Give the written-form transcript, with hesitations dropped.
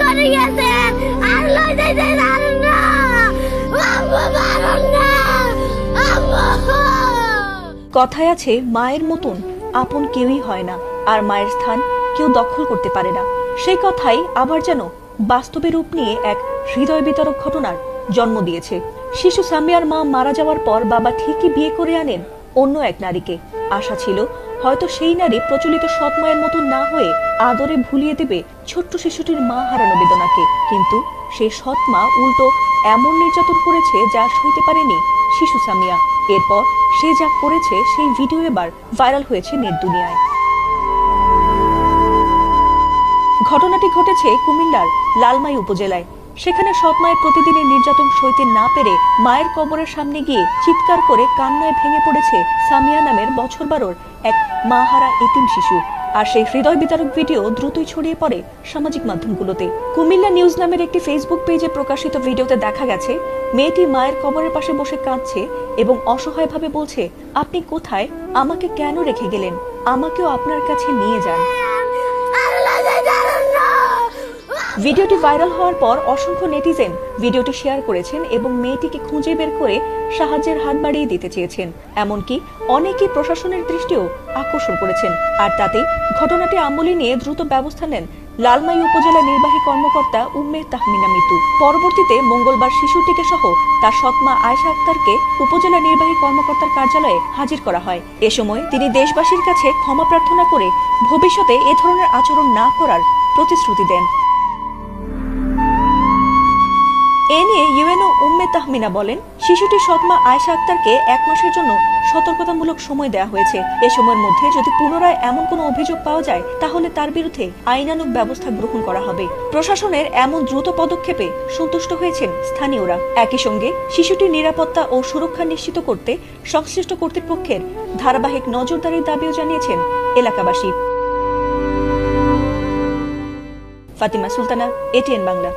করে গেছে আর লই যাইতে পারুম না আম্মু পারুম না আম্মু। কথায় আছে মায়ের মতন আপন কেউই হয় না, আর মায়ের স্থান কেউ দখল করতে পারে না। সেই কথাই আবার যেন বাস্তবে রূপ নিয়ে এক হৃদয় বিতরক ঘটনার জন্ম দিয়েছে। শিশু সামিয়ার মা মারা যাওয়ার পর বাবা ঠিকই বিয়ে করে আনেন অন্য এক নারীকে। আশা ছিল হয়তো সেই নারী প্রচলিত সৎ মায়ের মতো না হয়ে আদরে ভুলিয়ে দেবে ছোট্ট শিশুটির মা হারানো বেদনাকে, কিন্তু সেই সৎ মা উল্টো এমন নির্যাতন করেছে যা সইতে পারেনি শিশু সামিয়া। এরপর সে যা করেছে সেই ভিডিও এবার ভাইরাল হয়েছে নেট দুনিয়ায়। ঘটনাটি ঘটেছে কুমিল্লার লালমাই উপজেলায়। সেখানে সৎ মায়ের প্রতিদিনের নির্যাতন সইতে না পেরে মায়ের কবরের সামনে গিয়ে চিৎকার করে কান্নায় ভেঙে পড়েছে সামিয়া নামের বছর 12-র এক মাহারা এতিম শিশু। আর সেই হৃদয় বিতারক ভিডিও দ্রুতই ছড়িয়ে পড়ে সামাজিক মাধ্যমগুলোতে। কুমিল্লা নিউজ নামের একটি ফেসবুক পেজে প্রকাশিত ভিডিওতে দেখা গেছে মেয়েটি মায়ের কবরের পাশে বসে কাঁদছে এবং অসহায়ভাবে বলছে, আপনি কোথায়, আমাকে কেন রেখে গেলেন, আমাকেও আপনার কাছে নিয়ে যান। ভিডিওটি ভাইরাল হওয়ার পর অসংখ্য নেটিজেন ভিডিওটি শেয়ার করেছেন এবং মেয়েটিকে খুঁজে বের করে সাহায্যের হাত বাড়িয়ে দিতে চেয়েছেন। এমনকি অনেকেই প্রশাসনের দৃষ্টিও আকর্ষণ করেছেন। আর তাতে ঘটনাটি আমলে নিয়ে দ্রুত ব্যবস্থা নেন লালমাই উপজেলা নির্বাহী কর্মকর্তা উম্মে তাহমিনা মিতু। পরবর্তীতে মঙ্গলবার শিশুটিকে সহ তার সৎমা আয়েশা আক্তারকে উপজেলা নির্বাহী কর্মকর্তার কার্যালয়ে হাজির করা হয়। এ সময় তিনি দেশবাসীর কাছে ক্ষমা প্রার্থনা করে ভবিষ্যতে এ ধরনের আচরণ না করার প্রতিশ্রুতি দেন। এ নিয়ে ইউএনও উম্মে তাহমিনা বলেন, শিশুটির সৎমা আয়েশা আক্তারকে 1 মাসের জন্য সতর্কতামূলক সময় দেওয়া হয়েছে। এ সময়ের মধ্যে যদি পুনরায় এমন কোনো অভিযোগ পাওয়া যায় তাহলে তার বিরুদ্ধে আইনানুগ ব্যবস্থা গ্রহণ করা হবে। প্রশাসনের এমন দ্রুত পদক্ষেপে সন্তুষ্ট হয়েছেন স্থানীয়রা। একই সঙ্গে শিশুটির নিরাপত্তা ও সুরক্ষা নিশ্চিত করতে সংশ্লিষ্ট কর্তৃপক্ষের ধারাবাহিক নজরদারির দাবিও জানিয়েছেন এলাকাবাসী। ফাতিমা সুলতানা, এটিএন বাংলা।